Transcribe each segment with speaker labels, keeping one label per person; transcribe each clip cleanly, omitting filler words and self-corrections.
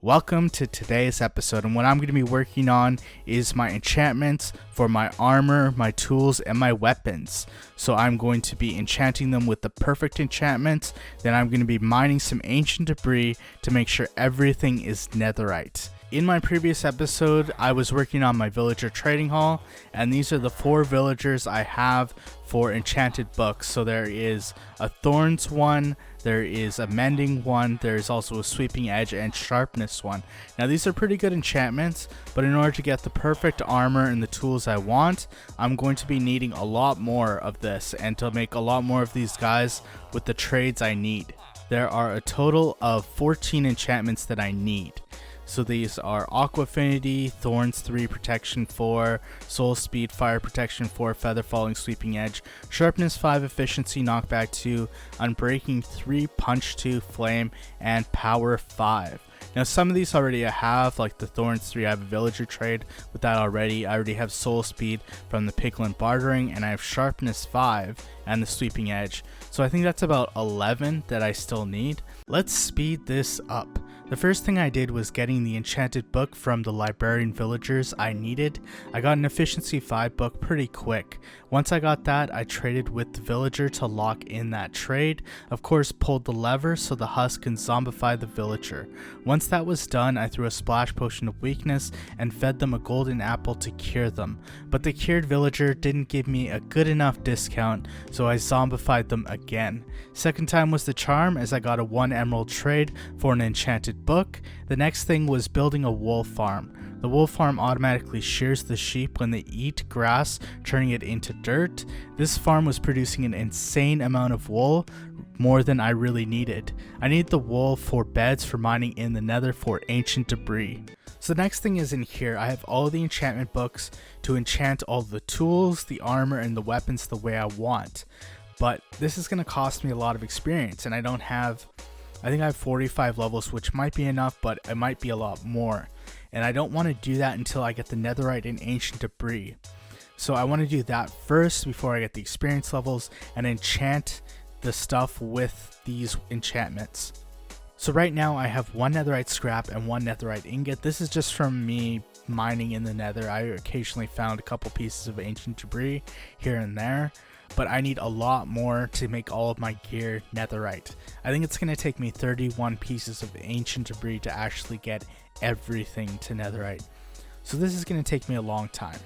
Speaker 1: Welcome to today's episode, and what I'm going to be working on is my enchantments for my armor, my tools, and my weapons. So I'm going to be enchanting them with the perfect enchantments, then I'm going to be mining some ancient debris to make sure everything is netherite. In my previous episode, I was working on my villager trading hall, and these are the 4 villagers I have for enchanted books. So there is a thorns one, there is a mending one, there is also a sweeping edge and sharpness one. Now these are pretty good enchantments, but in order to get the perfect armor and the tools I want, I'm going to be needing a lot more of this, and to make a lot more of these guys with the trades I need. There are a total of 14 enchantments that I need. So these are Aqua Affinity, Thorns 3, Protection 4, Soul Speed, Fire Protection 4, Feather Falling, Sweeping Edge, Sharpness 5, Efficiency, Knockback 2, Unbreaking 3, Punch 2, Flame, and Power 5. Now some of these already I have, like the Thorns 3, I have a Villager trade with that already. I already have Soul Speed from the Piglin Bartering, and I have Sharpness 5 and the Sweeping Edge. So I think that's about 11 that I still need. Let's speed this up. The first thing I did was getting the enchanted book from the librarian villagers I needed. I got an efficiency 5 book pretty quick. Once I got that, I traded with the villager to lock in that trade. Of course, pulled the lever so the husk can zombify the villager. Once that was done, I threw a splash potion of weakness and fed them a golden apple to cure them. But the cured villager didn't give me a good enough discount, so I zombified them again. Second time was the charm, as I got a 1 emerald trade for an enchanted book. The next thing was building a wool farm. The wool farm automatically shears the sheep when they eat grass, turning it into dirt. This farm was producing an insane amount of wool, more than I really needed. I need the wool for beds for mining in the nether for ancient debris. So the next thing is in here, I have all the enchantment books to enchant all the tools, the armor, and the weapons the way I want. But this is going to cost me a lot of experience, and I think I have 45 levels, which might be enough, but it might be a lot more. And I don't want to do that until I get the netherite and ancient debris. So I want to do that first before I get the experience levels and enchant the stuff with these enchantments. So right now I have 1 netherite scrap and 1 netherite ingot. This is just from me mining in the nether. I occasionally found a couple pieces of ancient debris here and there, but I need a lot more to make all of my gear netherite. I think it's going to take me 31 pieces of ancient debris to actually get everything to netherite. So this is going to take me a long time.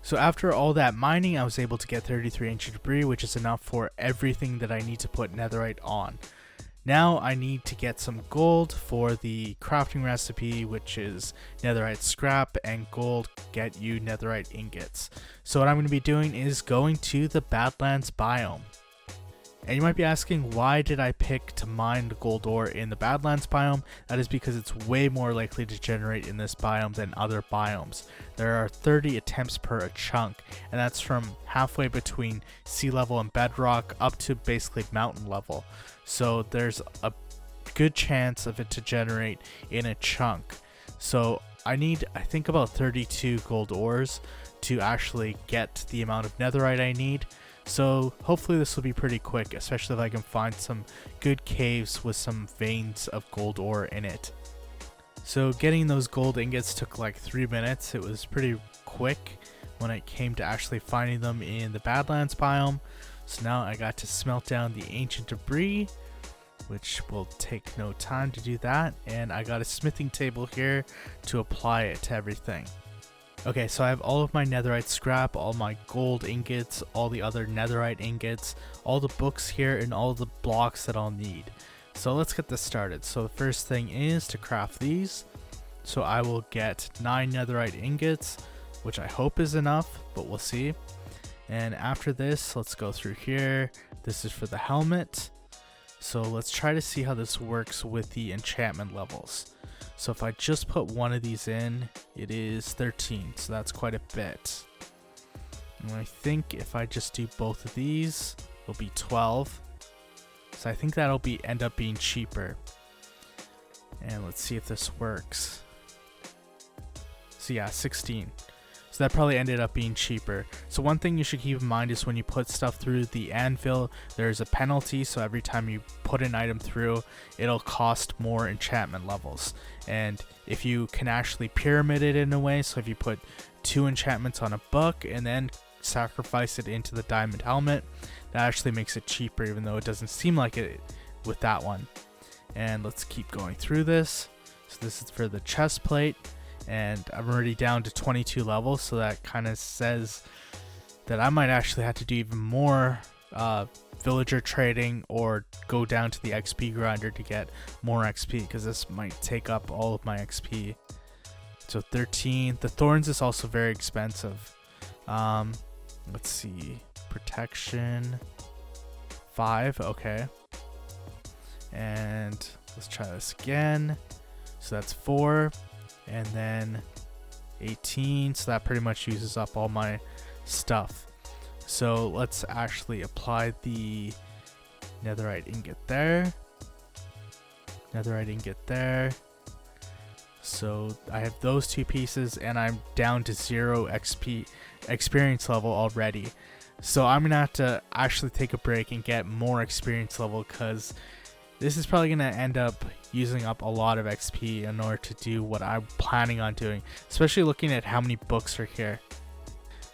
Speaker 1: So after all that mining, I was able to get 33 ancient debris, which is enough for everything that I need to put netherite on. Now I need to get some gold for the crafting recipe, which is netherite scrap, and gold get you netherite ingots. So what I'm going to be doing is going to the Badlands biome. And you might be asking, why did I pick to mine the gold ore in the Badlands biome? That is because it's way more likely to generate in this biome than other biomes. There are 30 attempts per chunk, and that's from halfway between sea level and bedrock up to basically mountain level. So there's a good chance of it to generate in a chunk. So I need, I think, about 32 gold ores to actually get the amount of netherite I need. So hopefully this will be pretty quick, especially if I can find some good caves with some veins of gold ore in it. So getting those gold ingots took like 3 minutes. It was pretty quick when it came to actually finding them in the Badlands biome. So now I got to smelt down the ancient debris, which will take no time to do that. And I got a smithing table here to apply it to everything. Okay, so I have all of my netherite scrap, all my gold ingots, all the other netherite ingots, all the books here, and all the blocks that I'll need. So let's get this started. So the first thing is to craft these. So I will get 9 netherite ingots, which I hope is enough, but we'll see. And after this, let's go through here. This is for the helmet. So let's try to see how this works with the enchantment levels. So if I just put one of these in, it is 13, so that's quite a bit. And I think if I just do both of these, it'll be 12. So I think that'll end up being cheaper. And let's see if this works. So yeah, 16. So that probably ended up being cheaper. So one thing you should keep in mind is when you put stuff through the anvil, there's a penalty. So every time you put an item through, it'll cost more enchantment levels. And if you can actually pyramid it in a way, so if you put 2 enchantments on a book and then sacrifice it into the diamond helmet, that actually makes it cheaper, even though it doesn't seem like it with that one. And let's keep going through this. So this is for the chest plate. And I'm already down to 22 levels, so that kind of says that I might actually have to do even more villager trading or go down to the XP grinder to get more XP, because this might take up all of my XP. So 13. The thorns is also very expensive. Let's see. Protection 5. Okay. And let's try this again. So that's 4. And then 18, so that pretty much uses up all my stuff. So let's actually apply the netherite ingot there. Netherite ingot there. So I have those 2 pieces, and I'm down to 0 XP experience level already. So I'm gonna have to actually take a break and get more experience level, because this is probably going to end up using up a lot of XP in order to do what I'm planning on doing, especially looking at how many books are here.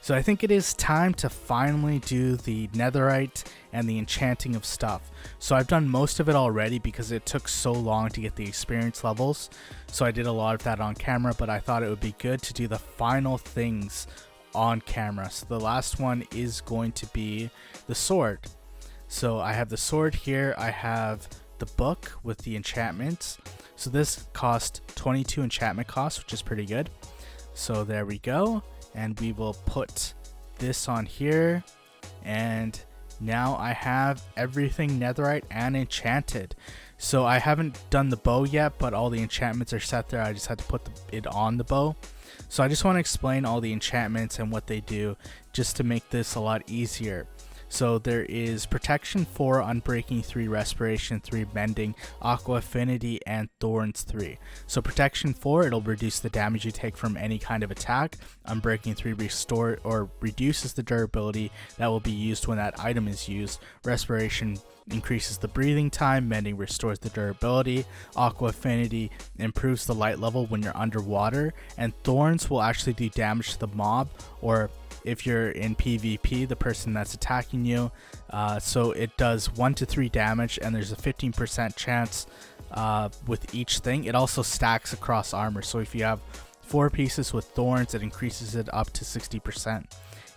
Speaker 1: So I think it is time to finally do the netherite and the enchanting of stuff. So I've done most of it already because it took so long to get the experience levels. So I did a lot of that on camera, but I thought it would be good to do the final things on camera. So the last one is going to be the sword. So I have the sword here. I have the book with the enchantments. So this cost 22 enchantment costs, which is pretty good. So there we go. And we will put this on here. And now I have everything netherite and enchanted. So I haven't done the bow yet, but all the enchantments are set there. I just had to put it on the bow. So I just want to explain all the enchantments and what they do, just to make this a lot easier. So there is Protection 4, Unbreaking 3, Respiration 3, Mending, Aqua Affinity, and Thorns 3. So Protection 4, it'll reduce the damage you take from any kind of attack. Unbreaking 3 restore or reduces the durability that will be used when that item is used. Respiration increases the breathing time. Mending restores the durability. Aqua Affinity improves the light level when you're underwater. And Thorns will actually do damage to the mob, or if you're in PvP, the person that's attacking you. So it does 1 to 3 damage, and there's a 15% chance with each thing. It also stacks across armor, so if you have 4 pieces with thorns, it increases it up to 60%.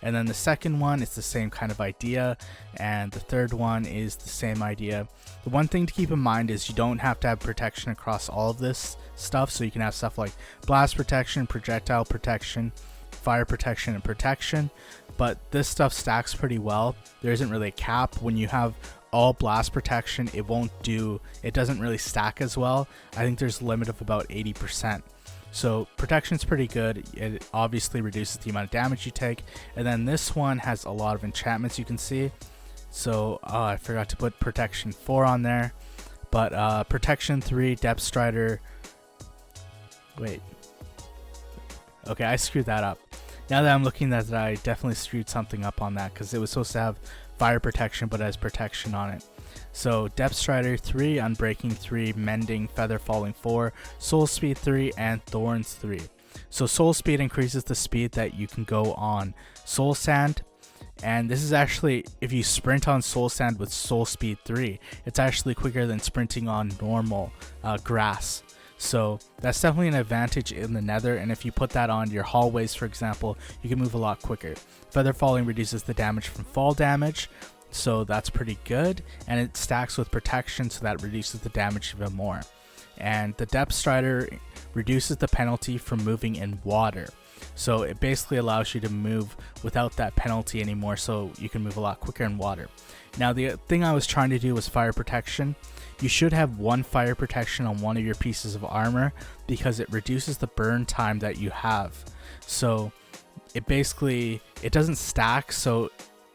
Speaker 1: And then the second one is the same kind of idea, and the third one is the same idea. The one thing to keep in mind is you don't have to have protection across all of this stuff, so you can have stuff like blast protection, projectile protection, fire protection, and protection, but this stuff stacks pretty well. There isn't really a cap. When you have all blast protection, it doesn't really stack as well. I think there's a limit of about 80%. So protection's pretty good. It obviously reduces the amount of damage you take. And then this one has a lot of enchantments, you can see. So I forgot to put protection 4 on there, but protection 3, depth strider. Wait. Okay, I screwed that up. Now that I'm looking at that, I definitely screwed something up on that, because it was supposed to have fire protection but it has protection on it. So depth strider 3, unbreaking 3, mending, feather falling 4, soul speed 3, and thorns 3. So soul speed increases the speed that you can go on soul sand, and this is actually, if you sprint on soul sand with soul speed 3, it's actually quicker than sprinting on normal grass. So that's definitely an advantage in the nether, and if you put that on your hallways, for example, you can move a lot quicker. Feather falling reduces the damage from fall damage, so that's pretty good, and it stacks with protection, so that reduces the damage even more. And the depth strider reduces the penalty from moving in water, so it basically allows you to move without that penalty anymore, so you can move a lot quicker in water. Now the thing I was trying to do was fire protection. You should have 1 fire protection on one of your pieces of armor, because it reduces the burn time that you have. So it doesn't stack, so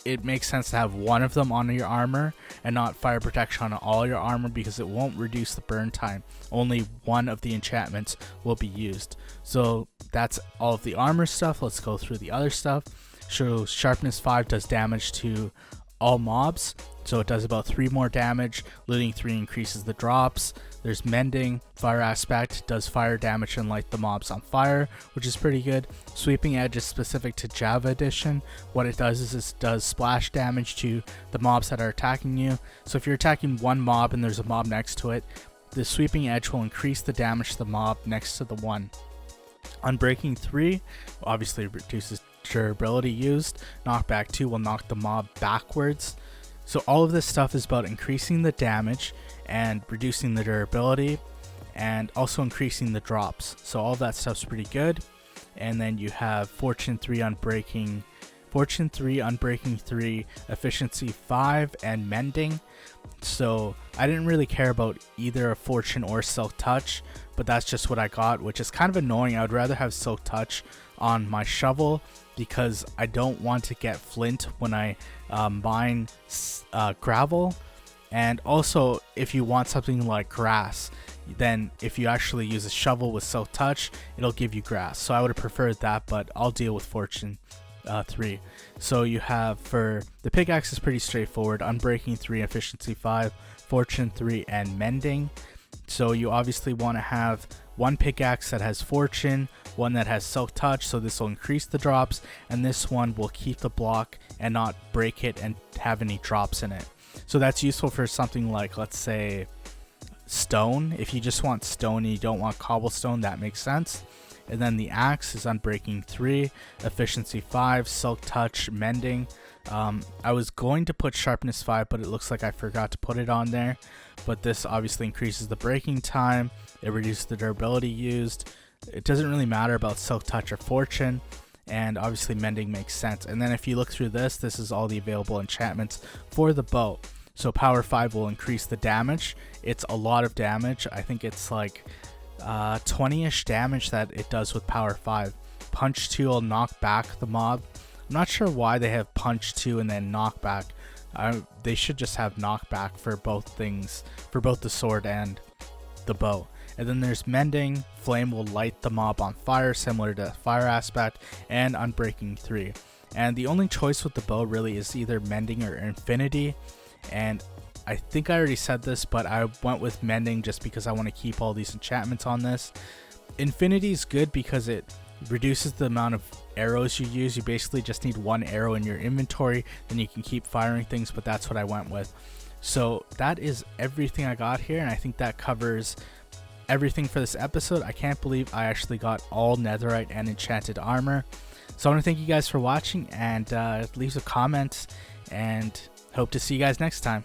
Speaker 1: it makes sense to have one of them on your armor and not fire protection on all your armor, because it won't reduce the burn time. Only one of the enchantments will be used. So that's all of the armor stuff. Let's go through the other stuff. So sharpness 5 does damage to all mobs, so it does about 3 more damage. Looting 3 increases the drops. There's mending. Fire aspect does fire damage and light the mobs on fire, which is pretty good. Sweeping edge is specific to Java edition. What it does is it does splash damage to the mobs that are attacking you. So if you're attacking one mob and there's a mob next to it, the sweeping edge will increase the damage to the mob next to the one. Unbreaking 3 obviously reduces durability used. Knockback 2 will knock the mob backwards. So all of this stuff is about increasing the damage and reducing the durability, and also increasing the drops. So all of that stuff's pretty good. And then you have Fortune 3 Unbreaking 3, Efficiency 5, and Mending. So I didn't really care about either a Fortune or Silk Touch, but that's just what I got, which is kind of annoying. I would rather have Silk Touch on my shovel, because I don't want to get flint when I mine gravel. And also, if you want something like grass, then if you actually use a shovel with Silk Touch, it'll give you grass. So I would have preferred that, but I'll deal with Fortune 3. So you have, for the pickaxe is pretty straightforward: Unbreaking 3, Efficiency 5, Fortune 3, and Mending. So you obviously want to have one pickaxe that has Fortune, one that has Silk Touch, so this will increase the drops, and this one will keep the block and not break it and have any drops in it. So that's useful for something like, let's say, stone. If you just want stone and you don't want cobblestone, that makes sense. And then the axe is Unbreaking 3, Efficiency 5, Silk Touch, Mending. I was going to put Sharpness 5, but it looks like I forgot to put it on there. But this obviously increases the breaking time. It reduces the durability used. It doesn't really matter about Silk Touch or Fortune. And obviously Mending makes sense. And then if you look through this is all the available enchantments for the bow. So Power 5 will increase the damage. It's a lot of damage. I think it's like 20-ish damage that it does with Power 5. Punch 2 will knock back the mob. I'm not sure why they have Punch 2 and then Knockback. They should just have Knockback for both things, for both the sword and the bow. And then there's Mending. Flame will light the mob on fire, similar to Fire Aspect, and Unbreaking 3. And the only choice with the bow really is either Mending or Infinity. And I think I already said this, but I went with Mending just because I want to keep all these enchantments on this. Infinity is good because it reduces the amount of arrows you use. You basically just need one arrow in your inventory, then you can keep firing things, but that's what I went with. So that is everything I got here, and I think that covers everything for this episode. I can't believe I actually got all netherite and enchanted armor. So I want to thank you guys for watching, and leave some comments, and hope to see you guys next time.